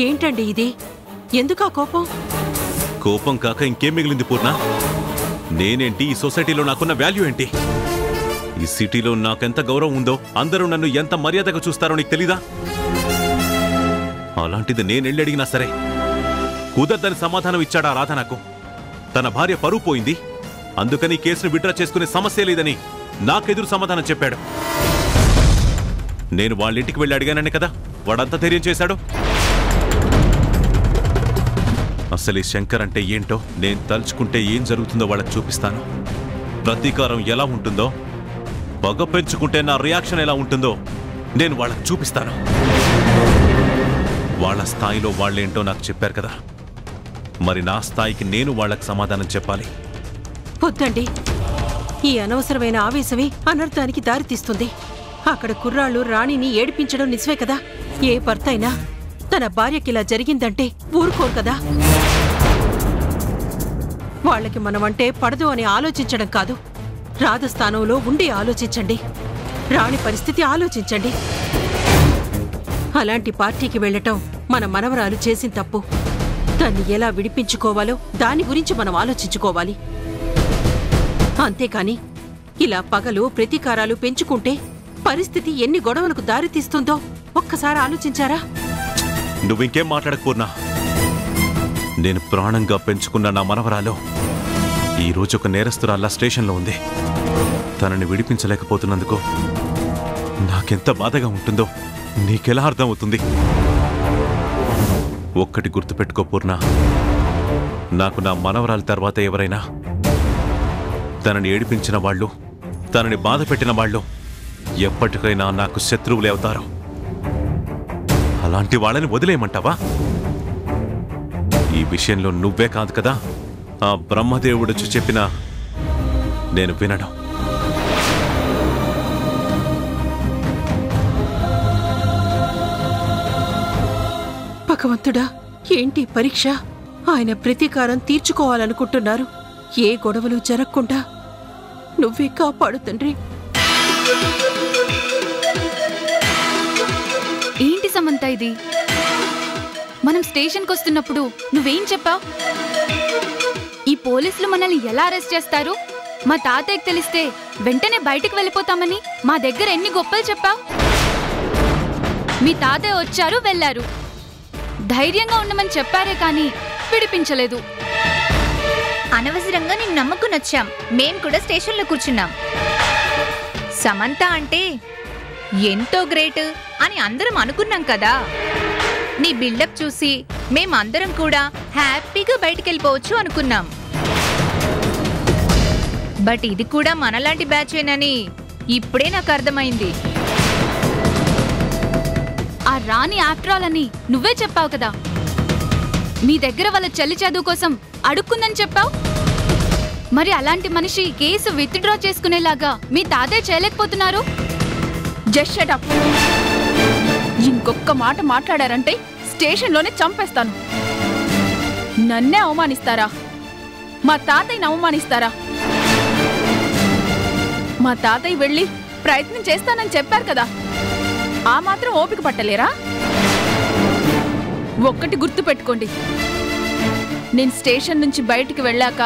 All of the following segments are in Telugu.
ఏంటండి ఇది? ఎందుకా కోపం? కోపం కాక ఇంకేం మిగిలింది పూర్ణ? నేనేంటి, ఈ సొసైటీలో నాకున్న వాల్యూ ఏంటి? ఈ సిటీలో నాకెంత గౌరవం ఉందో, అందరూ నన్ను ఎంత మర్యాదగా చూస్తారో నీకు తెలీదా? అలాంటిది నేనెళ్ళి అడిగినా సరే కుదరదని సమాధానం ఇచ్చాడా రాధ నాకు. తన భార్య పరువు పోయింది, అందుకని కేసును విడ్రా చేసుకునే సమస్య లేదని నాకెదురు సమాధానం చెప్పాడు. నేను వాళ్ళింటికి వెళ్ళి అడిగానని కదా వాడంతా ధైర్యం చేశాడు. అసలు ఈ శంకర్ అంటే ఏంటో నేను తలుచుకుంటే ఏం జరుగుతుందో వాళ్ళకి చూపిస్తాను. ప్రతీకారం ఎలా ఉంటుందో, పగ పెంచుకుంటే నా రియాక్షన్ ఎలా ఉంటుందో నేను వాళ్ళకి చూపిస్తాను. వాళ్ళ స్థాయిలో వాళ్ళేంటో నాకు చెప్పారు కదా, మరి నా స్థాయికి నేను వాళ్ళకి సమాధానం చెప్పాలి. వద్దండి, ఈ అనవసరమైన ఆవేశమే అనర్థానికి దారితీస్తుంది. అక్కడ కుర్రాళ్ళు రాణిని ఏడిపించడం నిజమే కదా. ఏ భర్త అయినా తన భార్యకిలా జరిగిందంటే ఊరుకోరు కదా. వాళ్ళకి మనమంటే పడదు అని ఆలోచించడం కాదు, రాధస్థానంలో ఉండి ఆలోచించండి. రాణి పరిస్థితి ఆలోచించండి. అలాంటి పార్టీకి వెళ్లటం మన మనవరాలు చేసిన తప్పు. దాన్ని ఎలా విడిపించుకోవాలో దాని గురించి మనం ఆలోచించుకోవాలి. అంతేకాని ఇలా పగలు ప్రతీకారాలు పెంచుకుంటే పరిస్థితి ఎన్ని గొడవలకు దారితీస్తుందో ఒక్కసారి ఆలోచించారా? నువ్వింకేం మాట్లాడకూర్నా. నేను ప్రాణంగా పెంచుకున్న నా మనవరాలు ఈరోజు ఒక నేరస్తురాల్లా స్టేషన్లో ఉంది. తనని విడిపించలేకపోతున్నందుకు నాకెంత బాధగా ఉంటుందో నీకెలా అర్థమవుతుంది? ఒక్కటి గుర్తుపెట్టుకో పూర్ణ, నాకు నా మనవరాలి తర్వాత ఎవరైనా తనని ఏడిపించిన వాళ్ళు, తనని బాధ పెట్టిన వాళ్ళు ఎప్పటికైనా నాకు శత్రువులే అవుతారు. అలాంటి వాళ్ళని వదిలేయమంటావా? ఈ విషయంలో నువ్వే కాదు కదా ఆ బ్రహ్మదేవుడొచ్చి చెప్పినా నేను వినను. భగవంతుడా, ఏంటి పరీక్ష? ఆయన ప్రతీకారం తీర్చుకోవాలనుకుంటున్నారు. ఏ గొడవలు జరగకుండా నువ్వే కాపాడు తండ్రి. ఏంటి సమంత ఇది? మనం స్టేషన్కి వస్తున్నప్పుడు నువ్వేం చెప్పావు? ఈ పోలీసులు మనల్ని ఎలా అరెస్ట్ చేస్తారు, మా తాతయ్యకి తెలిస్తే వెంటనే బయటకు వెళ్ళిపోతామని మా దగ్గర ఎన్ని గొప్పలు చెప్పావు. మీ తాతయ్య వచ్చారు వెళ్ళారు, ధైర్యంగా ఉండమని చెప్పారే కానీ విడిపించలేదు. అనవసరంగా నేను నమ్మకం వచ్చాం. మేం కూడా స్టేషన్లో కూర్చున్నాం. సమంత అంటే ఎంతో గ్రేట్ అని అందరం అనుకున్నాం కదా. నీ బిల్డప్ చూసి మేమందరం కూడా హ్యాపీగా బయటికెళ్ళిపోవచ్చు అనుకున్నాం. బట్ ఇది కూడా మనలాంటి బ్యాచేనని ఇప్పుడే నాకు అర్థమైంది. ఆ రాణి ఆఫ్టర్ ఆల్ అని నువ్వే చెప్పావు కదా. మీ దగ్గర వాళ్ళ చెల్లి చదువు కోసం అడుక్కుందని చెప్పావు. మరి అలాంటి మనిషి కేసు విత్డ్రా చేసుకునేలాగా మీ తాతయ్య చేయలేకపోతున్నారు. Just shut up. ఇంకొక్క మాట మాట్లాడారంటే స్టేషన్లోనే చంపేస్తాను. నన్నే అవమానిస్తారా? మా తాతయ్యని అవమానిస్తారా? మా తాతయ్య వెళ్ళి ప్రయత్నం చేస్తానని చెప్పారు కదా, ఆ మాత్రం ఓపిక పట్టలేరా? ఒక్కటి గుర్తు పెట్టుకోండి, నేను స్టేషన్ నుంచి బయటికి వెళ్ళాక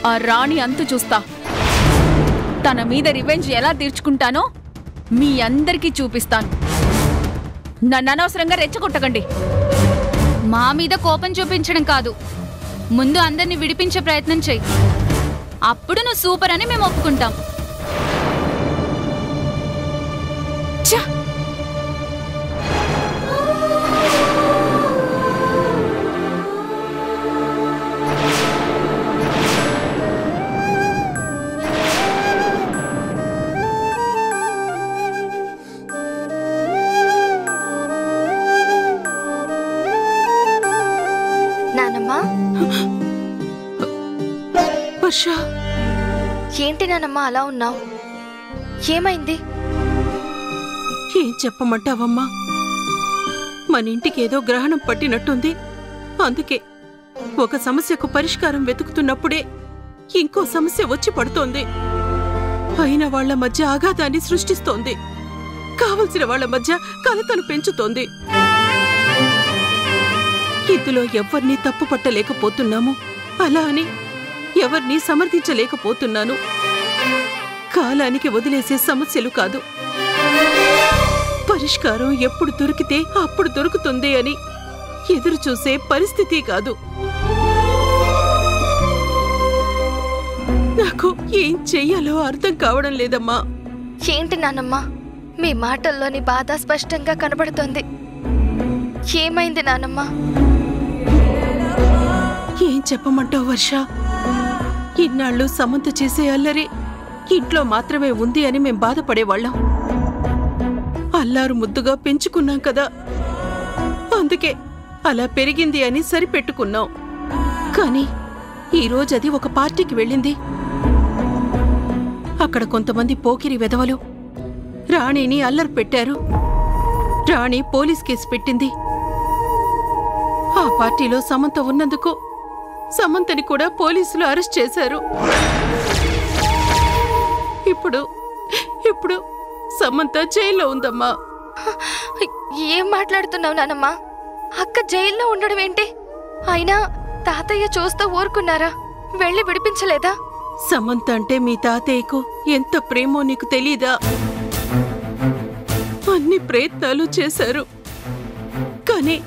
ఆ రాణి అంతు చూస్తా. తన మీద రివెంజ్ ఎలా తీర్చుకుంటానో మీ అందరికీ చూపిస్తాను. నన్ను అనవసరంగా రెచ్చగొట్టకండి. మా మీద కోపం చూపించడం కాదు, ముందు అందరినీ విడిపించే ప్రయత్నం చెయ్యి. అప్పుడు నువ్వు సూపర్ అని మేము ఒప్పుకుంటాం. వర్ష, ఏంటి నానమ్మా అలా ఉన్నావు? ఏమైంది? ఏం చెప్పమంటావమ్మా? మన ఇంటికేదో గ్రహణం పట్టినట్టుంది. అందుకే ఒక సమస్యకు పరిష్కారం వెతుకుతున్నప్పుడే ఇంకో సమస్య వచ్చి పడుతోంది. అయిన వాళ్ల మధ్య ఆఘాతాన్ని సృష్టిస్తోంది. కావలసిన వాళ్ల మధ్య కలతలు పెంచుతోంది. ఇందులో ఎవ్వర్నీ తప్పు పట్టలేకపోతున్నాము. అలా అని ఎవరినీ సమర్థించలేకపోతున్నాను. కాలానికి వదిలేసే సమస్యలు కాదు, పరిష్కారం ఎప్పుడు దొరికితే అప్పుడు దొరుకుతుంది అని ఎదురు చూసే పరిస్థితి కాదు. నాకు ఏం చెయ్యాలో అర్థం కావడం లేదమ్మా. ఏంటి నానమ్మా, మీ మాటల్లోని బాధ స్పష్టంగా కనబడుతోంది. ఏమైంది నానమ్మా? ఏం చెప్పమంటావు వర్ష? ఇన్నాళ్ళు సమంత చేసే అల్లరి ఇంట్లో మాత్రమే ఉంది అని మేం బాధపడేవాళ్ళం. అల్లారు ముద్దుగా పెంచుకున్నాం కదా, అందుకే అలా పెరిగింది అని సరిపెట్టుకున్నాం. కానీ ఈరోజు అది ఒక పార్టీకి వెళ్ళింది. అక్కడ కొంతమంది పోకిరి వెధవలు రాణిని అల్లరి పెట్టారు. రాణి పోలీస్ కేసు పెట్టింది. ఆ పార్టీలో సమంత ఉన్నందుకు సమంతని కూడా పోలీసులు అరెస్ట్ చేశారు. ఇప్పుడు సమంత జైల్లో ఉందమ్మా. ఏం మాట్లాడుతున్నావు నానమ్మా? అక్క జైల్లో ఉండడం ఏంటి? అయినా తాతయ్య చూస్తూ ఊరుకున్నారా? వెళ్ళి విడిపించలేదా? సమంత అంటే మీ తాతయ్యకు ఎంత ప్రేమో నీకు తెలీదా? అన్ని ప్రయత్నాలు చేశారు, కానీ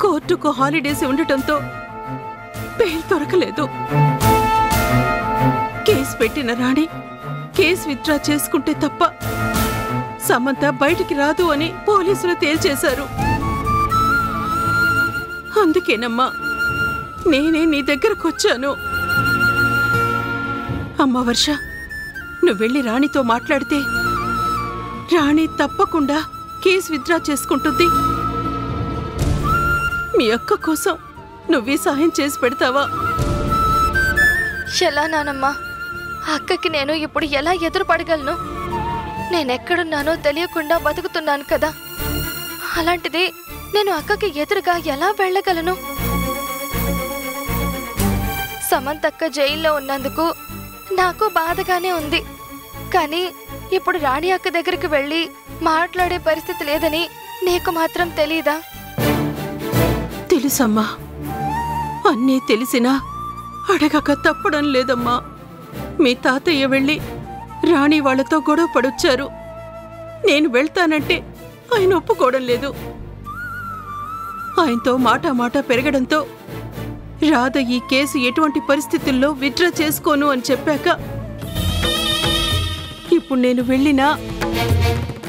కోర్టుకు హాలిడేస్ ఉండటంతో బెయిల్ దొరకలేదు. కేసు పెట్టిన రాణి కేసు విత్డ్రా చేసుకుంటే తప్ప సమంత బయటికి రాదు అని పోలీసులు తేల్చేశారు. అందుకేనమ్మా నేనే నీ దగ్గరకొచ్చాను. అమ్మ వర్ష, నువ్వెళ్ళి రాణితో మాట్లాడితే రాణి తప్పకుండా కేసు విత్డ్రా చేసుకుంటుంది. మీ అక్క కోసం నువ్వే సహాయం చేసి పెడతావా? ఎలా నానమ్మా? అక్కకి నేను ఇప్పుడు ఎలా ఎదురుపడగలను? నేనెక్కడున్నానో తెలియకుండా బతుకుతున్నాను కదా. అలాంటిది నేను అక్కకి ఎదురుగా ఎలా వెళ్ళగలను? సమంతక్క జైల్లో ఉన్నందుకు నాకు బాధగానే ఉంది. కానీ ఇప్పుడు రాణి అక్క దగ్గరికి వెళ్ళి మాట్లాడే పరిస్థితి లేదని నీకు మాత్రం తెలీదా? తెలుసమ్మా, అన్నీ తెలిసినా అడగక తప్పడం లేదమ్మా. మీ తాతయ్య వెళ్ళి రాణి వాళ్లతో గొడవ పడొచ్చారు. నేను వెళ్తానంటే ఆయన ఒప్పుకోవడం లేదు. ఆయనతో మాట పెరగడంతో రాధ ఈ కేసు ఎటువంటి పరిస్థితుల్లో విత్డ్రా చేసుకోను అని చెప్పాక ఇప్పుడు నేను వెళ్ళినా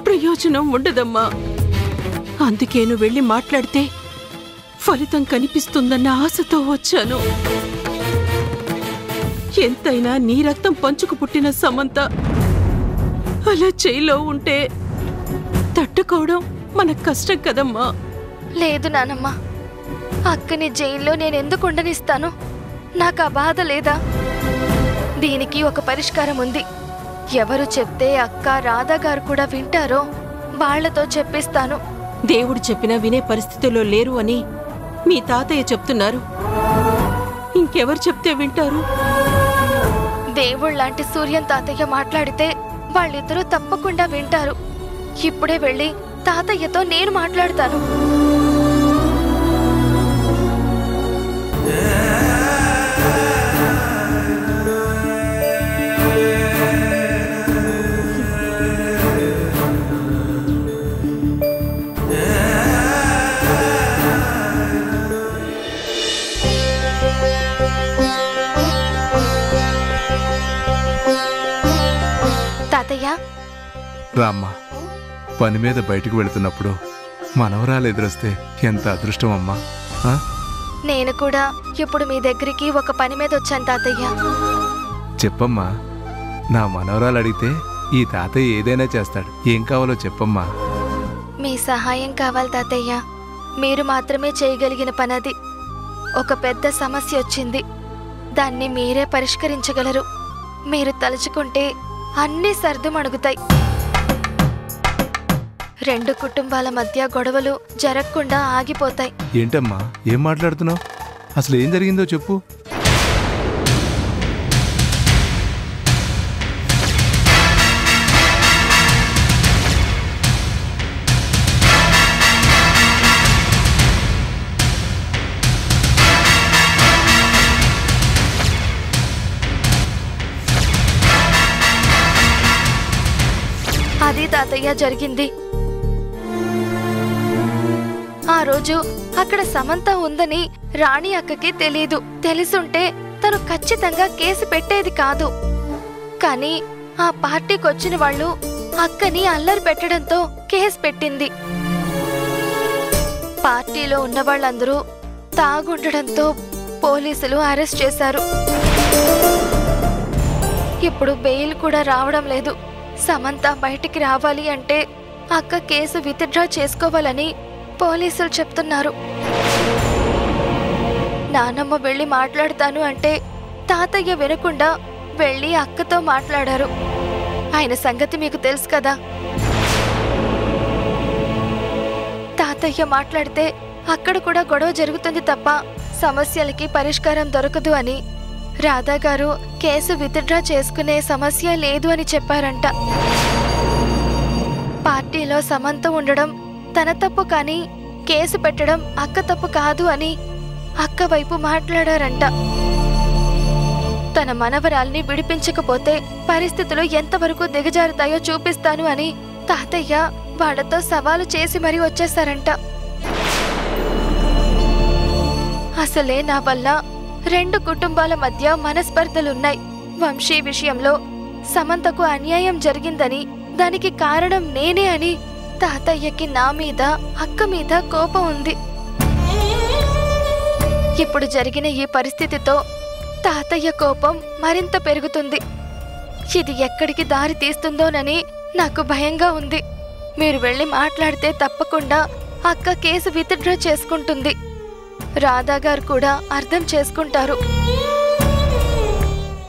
ప్రయోజనం ఉండదమ్మా. అందుకే నువ్వు వెళ్ళి మాట్లాడితే ఫలితం కనిపిస్తుందన్న ఆశతో వచ్చాను. ఎంతైనా నీ రక్తం పంచుకు పుట్టిన సమంత అలా జైల్లో ఉంటే తట్టుకోవడం మనకు కష్టం కదమ్మా. లేదు నానమ్మా, అక్కని జైల్లో నేనెందుకు ఉండనిస్తాను? నాకు ఆ బాధ లేదా? దీనికి ఒక పరిష్కారం ఉంది. ఎవరు చెప్తే అక్క రాధా గారు కూడా వింటారో వాళ్లతో చెప్పిస్తాను. దేవుడు చెప్పినా వినే పరిస్థితుల్లో లేరు అని మీ తాతయ్య చెప్తున్నారు. ఇంకెవరు చెప్తే వింటారు? దేవుళ్లాంటి సూర్యం తాతయ్య మాట్లాడితే వాళ్ళిద్దరూ తప్పకుండా వింటారు. ఇప్పుడే వెళ్ళి తాతయ్యతో నేను మాట్లాడతాను. తాతయ్య, రామ్మా, పని మీద బయటకు వెళుతున్నప్పుడు మనవరాలు ఎదురొస్తే ఎంత అదృష్టం అమ్మా. నేను కూడా ఇప్పుడు మీ దగ్గరికి ఒక పని మీద వచ్చాను తాతయ్య. చెప్పమ్మా, నా మనవరాలు అడిగితే ఈ తాతయ్య ఏదైనా చేస్తాడు. ఏం కావాలో చెప్పమ్మా. మీ సహాయం కావాలి తాతయ్య. మీరు మాత్రమే చేయగలిగిన పనది. ఒక పెద్ద సమస్య వచ్చింది. దాన్ని మీరే పరిష్కరించగలరు. మీరు తలుచుకుంటే అన్నీ సర్దుమణుగుతాయి. రెండు కుటుంబాల మధ్య గొడవలు జరగకుండా ఆగిపోతాయి. ఏంటమ్మా, ఏం మాట్లాడుతున్నావు? అసలు ఏం జరిగిందో చెప్పు. తాతయ్య జరిగింది. ఆ రోజు అక్కడ సమంత ఉందని రాణి అక్కకి తెలీదు. తెలిసుంటే తను ఖచ్చితంగా కేసు పెట్టేది కాదు. కానీ ఆ పార్టీకొచ్చిన వాళ్ళు అక్కని అల్లరి పెట్టడంతో కేసు పెట్టింది. పార్టీలో ఉన్న వాళ్ళందరూ తాగుండడంతో పోలీసులు అరెస్ట్ చేశారు. ఇప్పుడు బెయిల్ కూడా రావడం లేదు. సమంత బయటికి రావాలి అంటే అక్క కేసు విత్డ్రా చేసుకోవాలని పోలీసులు చెప్తున్నారు. నానమ్మ వెళ్ళి మాట్లాడతాను అంటే తాతయ్య వినకుండా వెళ్ళి అక్కతో మాట్లాడారు. ఆయన సంగతి మీకు తెలుసు కదా. తాతయ్య మాట్లాడితే అక్కడ కూడా గొడవ జరుగుతుంది తప్ప సమస్యలకి పరిష్కారం దొరకదు అని రాధా గారు కేసు విత్డ్రా చేసుకునే సమస్య లేదు అని చెప్పారంట. పార్టీలో సమంత ఉండడం తన తప్పు కానీ కేసు పెట్టడం అక్క తప్పు కాదు అని అక్క వైపు మాట్లాడారంట. తన మనవరాల్ని విడిపించకపోతే పరిస్థితులు ఎంతవరకు దిగజారుతాయో చూపిస్తాను అని తాతయ్య వాళ్లతో సవాలు చేసి మరీ వచ్చేశారంట. అసలే నా వల్ల 2 కుటుంబాల మధ్య మనస్పర్ధలున్నాయి. వంశీ విషయంలో సమంతకు అన్యాయం జరిగిందని, దానికి కారణం నేనే అని తాతయ్యకి నా మీద అక్క మీద కోపం ఉంది. ఇప్పుడు జరిగిన ఈ పరిస్థితితో తాతయ్య కోపం మరింత పెరుగుతుంది. ఇది ఎక్కడికి దారి తీస్తుందోనని నాకు భయంగా ఉంది. మీరు వెళ్ళి మాట్లాడితే తప్పకుండా అక్క కేసు విత్డ్రా చేసుకుంటుంది. రాధా గారు కూడా అర్థం చేసుకుంటారు.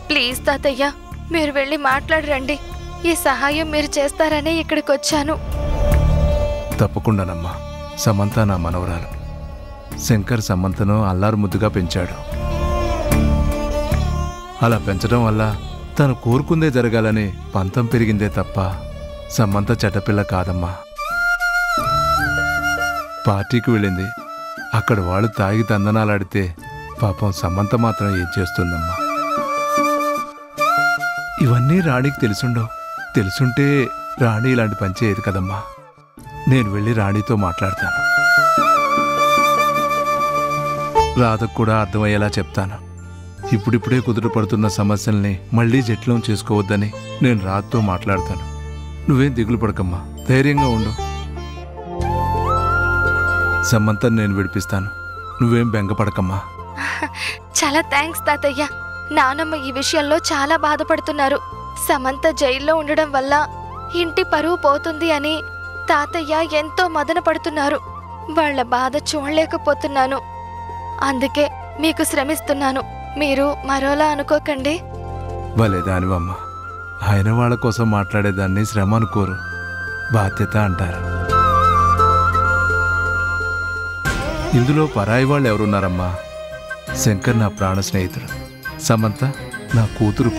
ప్లీజ్ తాతయ్య, మీరు వెళ్ళి మాట్లాడరండి. ఈ సహాయం మీరు చేస్తారనే ఇక్కడికి వచ్చాను. తప్పకుండానమ్మా. సమంత నా మనవరాలు. శంకర్ సమంతను అల్లారు ముద్దుగా పెంచాడు. అలా పెంచడం వల్ల తను కోరుకుందే జరగాలని పంతం పెరిగిందే తప్ప సమంత చెడ్డపిల్ల కాదమ్మా. పార్టీకి వెళ్ళింది. అక్కడ వాళ్ళు తాగి తందనాలాడితే పాపం సమంత మాత్రం ఏం చేస్తుందమ్మా. ఇవన్నీ రాణికి తెలుసుండవు. తెలుసుంటే రాణి ఇలాంటి పని చేయదు కదమ్మా. నేను వెళ్ళి రాణితో మాట్లాడతాను. రాధకు కూడా అర్థమయ్యేలా చెప్తాను. ఇప్పుడిప్పుడే కుదుటపడుతున్న సమస్యల్ని మళ్లీ జట్లం చేసుకోవద్దని నేను రాధతో మాట్లాడతాను. నువ్వేం దిగులు పడకమ్మా, ధైర్యంగా ఉండు. సమంతను నేను విడిపిస్తాను. నువ్వేం బెంగపడకమ్మా. చాలా థ్యాంక్స్ తాతయ్య. నానమ్మ ఈ విషయంలో చాలా బాధపడుతున్నారు. సమంత జైల్లో ఉండడం వల్ల ఇంటి పరువు పోతుంది అని తాతయ్య ఎంతో మదన పడుతున్నారు. వాళ్ల బాధ చూడలేకపోతున్నాను. అందుకే మీకు శ్రమిస్తున్నాను. మీరు మరోలా అనుకోకండి. భలే దానివమ్మా. ఆయన వాళ్ళ కోసం మాట్లాడేదాన్ని శ్రమ అనుకోరు, బాధ్యత అంటారు. ఇందులో పరాయి వాళ్ళు ఎవరున్నారమ్మా? శంకర్ నా ప్రాణ స్నేహితుడు, సమంత నా కూతురు.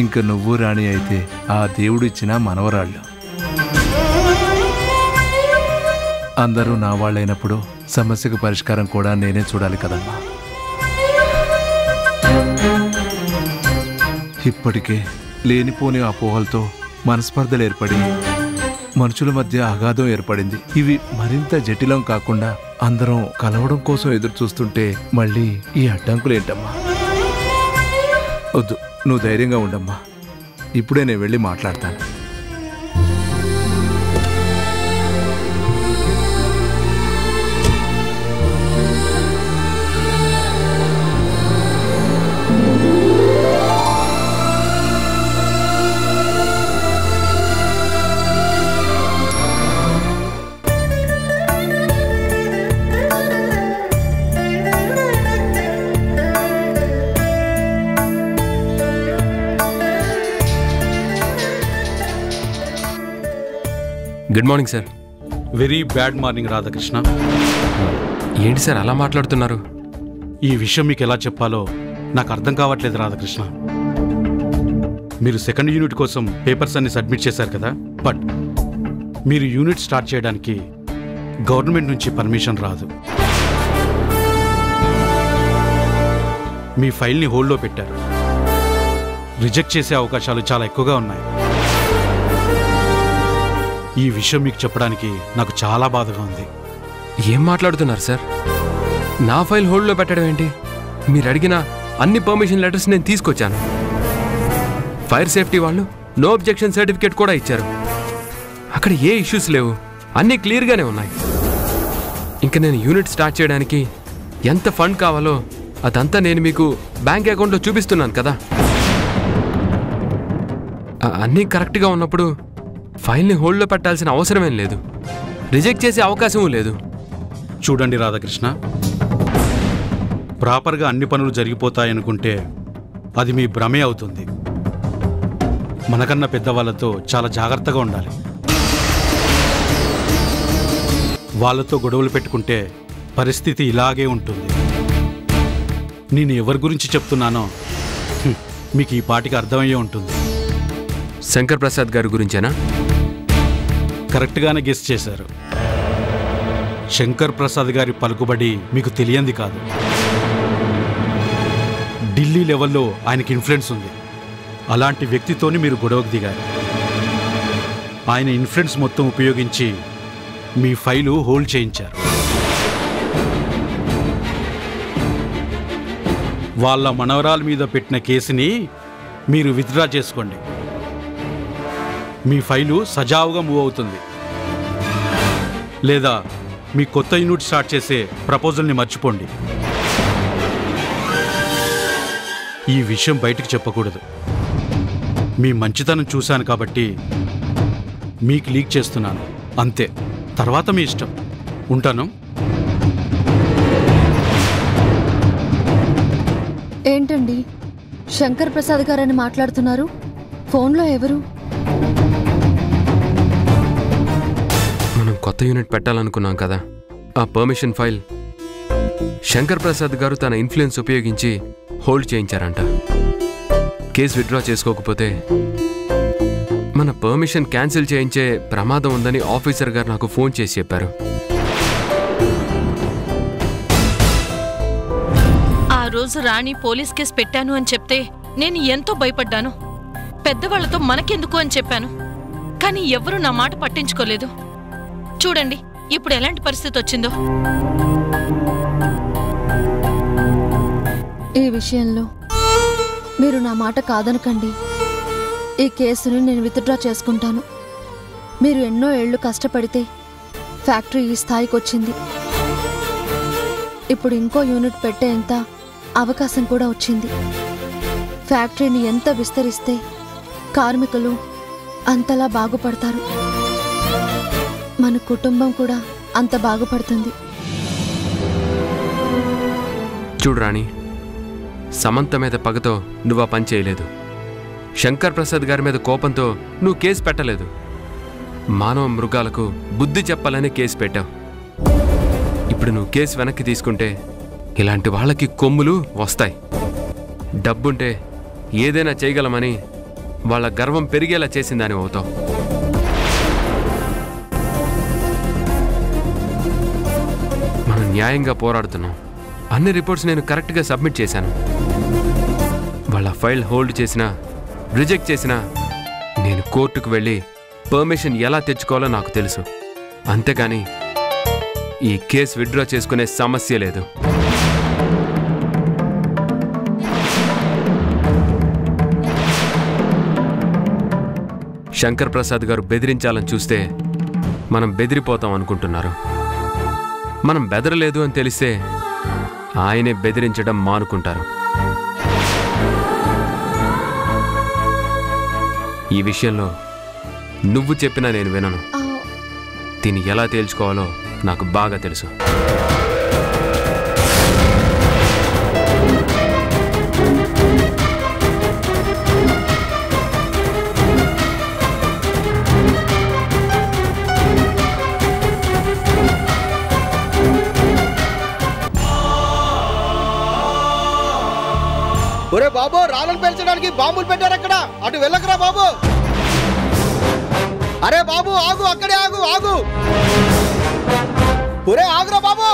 ఇంక నువ్వు రాణి అయితే ఆ దేవుడు ఇచ్చిన మనవరాళ్ళు. అందరూ నా వాళ్ళైనప్పుడు సమస్యకు పరిష్కారం కూడా నేనే చూడాలి కదమ్మా. ఇప్పటికే లేనిపోని అపోహలతో మనస్పర్ధలు ఏర్పడి మనుషుల మధ్య అగాధం ఏర్పడింది. ఇవి మరింత జటిలం కాకుండా అందరం కలవడం కోసం ఎదురు చూస్తుంటే మళ్ళీ ఈ అడ్డంకులేంటమ్మా? వద్దు, నువ్వు ధైర్యంగా ఉండమ్మా. ఇప్పుడే నేను వెళ్ళి మాట్లాడతాను. Good morning sir. Very bad morning Radhakrishna. ఏంటి సార్ అలా మాట్లాడుతున్నారు? ఈ విషయం మీకు ఎలా చెప్పాలో నాకు అర్థం కావట్లేదు రాధాకృష్ణ. మీరు సెకండ్ యూనిట్ కోసం పేపర్స్ అన్ని సబ్మిట్ చేశారు కదా, బట్ మీరు యూనిట్ స్టార్ట్ చేయడానికి గవర్నమెంట్ నుంచి పర్మిషన్ రాదు. మీ ఫైల్ని హోల్డ్లో పెట్టారు. రిజెక్ట్ చేసే అవకాశాలు చాలా ఎక్కువగా ఉన్నాయి. ఈ విషయం మీకు చెప్పడానికి నాకు చాలా బాధగా ఉంది. ఏం మాట్లాడుతున్నారు సార్? నా ఫైల్ హోల్డ్లో పెట్టడం ఏంటి? మీరు అడిగిన అన్ని పర్మిషన్ లెటర్స్ నేను తీసుకొచ్చాను. ఫైర్ సేఫ్టీ వాళ్ళు నో అబ్జెక్షన్ సర్టిఫికేట్ కూడా ఇచ్చారు. అక్కడ ఏ ఇష్యూస్ లేవు, అన్నీ క్లియర్గానే ఉన్నాయి. ఇంకా నేను యూనిట్ స్టార్ట్ చేయడానికి ఎంత ఫండ్ కావాలో అదంతా నేను మీకు బ్యాంక్ అకౌంట్లో చూపిస్తున్నాను కదా. అన్నీ కరెక్ట్గా ఉన్నప్పుడు ఫైల్ని హోల్డ్లో పెట్టాల్సిన అవసరమేం లేదు, రిజెక్ట్ చేసే అవకాశమూ లేదు. చూడండి రాధాకృష్ణ, ప్రాపర్గా అన్ని పనులు జరిగిపోతాయనుకుంటే అది మీ భ్రమే అవుతుంది. మనకన్నా పెద్దవాళ్ళతో చాలా జాగ్రత్తగా ఉండాలి. వాళ్ళతో గొడవలు పెట్టుకుంటే పరిస్థితి ఇలాగే ఉంటుంది. నేను ఎవరి గురించి చెప్తున్నానో మీకు ఈ పాటికి అర్థమయ్యే ఉంటుంది. శంకర్ ప్రసాద్ గారి గురించేనా? కరెక్ట్గానే గెస్ చేశారు. శంకర్ ప్రసాద్ గారి పలుకుబడి మీకు తెలియంది కాదు. ఢిల్లీ లెవెల్లో ఆయనకి ఇన్ఫ్లుయెన్స్ ఉంది. అలాంటి వ్యక్తితోని మీరు గొడవకు దిగారు. ఆయన ఇన్ఫ్లుయెన్స్ మొత్తం ఉపయోగించి మీ ఫైలు హోల్డ్ చేయించారు. వాళ్ళ మనవరాల మీద పెట్టిన కేసుని మీరు విత్డ్రా చేసుకోండి. మీ ఫైలు సజావుగా మూవ్ అవుతుంది. లేదా మీ కొత్త యూనిట్ స్టార్ట్ చేసే ప్రపోజల్ని మర్చిపోండి. ఈ విషయం బయటికి చెప్పకూడదు. మీ మంచితనం చూశాను కాబట్టి మీకు లీక్ చేస్తున్నాను అంతే. తర్వాత మీ ఇష్టం. ఉంటాను. ఏంటండి శంకర్ ప్రసాద్ గారని మాట్లాడుతున్నారు? ఫోన్లో ఎవరు? మనం కొత్త యూనిట్ పెట్టాలనుకున్నాం కదా, ఆ పర్మిషన్ ఫైల్ శంకర్ ప్రసాద్ గారు తన ఇన్ఫ్లుయెన్స్ ఉపయోగించి హోల్డ్ చేయించారంట. కేసు విత్డ్రా చేసుకోకపోతే మన పర్మిషన్ క్యాన్సిల్ చేయించే ప్రమాదం ఉందని ఆఫీసర్ గారు నాకు ఫోన్ చేసి చెప్పారు. ఆ రోజు రాణి పోలీస్ కేసు పెట్టాను అని చెప్తే నేను ఎంతో భయపడ్డాను. పెద్దవాళ్లతో మనకెందుకు అని చెప్పాను, కానీ ఎవరూ నా మాట పట్టించుకోలేదు. చూడండి ఇప్పుడు ఎలాంటి పరిస్థితి వచ్చిందో. ఈ విషయంలో మీరు నా మాట కాదనకండి. ఈ కేసుని నేను విత్డ్రా చేసుకుంటాను. మీరు ఎన్నో ఏళ్లు కష్టపడితే ఫ్యాక్టరీ ఈ స్థాయికి వచ్చింది. ఇప్పుడు ఇంకో యూనిట్ పెట్టేంత అవకాశం కూడా వచ్చింది. ఫ్యాక్టరీని ఎంత విస్తరిస్తే కార్మికులు అంతలా బాగుపడతారు. మన కుటుంబం కూడా అంత బాగుపడుతుంది. చూడు రాణి, సమంత మీద పగతో నువ్వు ఆ పని చేయలేదు. శంకర్ ప్రసాద్ గారి మీద కోపంతో నువ్వు కేసు పెట్టలేదు. మానవ మృగాలకు బుద్ధి చెప్పాలని కేసు పెట్టావు. ఇప్పుడు నువ్వు కేసు వెనక్కి తీసుకుంటే ఇలాంటి వాళ్ళకి కొమ్ములు వస్తాయి. డబ్బుంటే ఏదైనా చేయగలమని వాళ్ళ గర్వం పెరిగేలా చేసిందని అవుతావు. మనం న్యాయంగా పోరాడుతున్నాం. అన్ని రిపోర్ట్స్ నేను కరెక్ట్గా సబ్మిట్ చేశాను. వాళ్ళ ఫైల్ హోల్డ్ చేసినా రిజెక్ట్ చేసినా నేను కోర్టుకు వెళ్ళి పర్మిషన్ ఎలా తెచ్చుకోవాలో నాకు తెలుసు. అంతేగాని ఈ కేసు విత్డ్రా చేసుకునే సమస్య లేదు. శంకర్ ప్రసాద్ గారు బెదిరించాలని చూస్తే మనం బెదిరిపోతాం అనుకుంటున్నారు. మనం బెదరలేదు అని తెలిస్తే ఆయనే బెదిరించడం మానుకుంటారు. ఈ విషయంలో నువ్వు చెప్పినా నేను వినను. దీన్ని ఎలా తేల్చుకోవాలో నాకు బాగా తెలుసు. ఒరే బాబు, రాళ్ళను పెంచడానికి బాంబులు పెట్టారు అక్కడ. అటు వెళ్ళకరా బాబు. అరే బాబు ఆగు, అక్కడే ఆగు. ఒరే ఆగురా బాబు.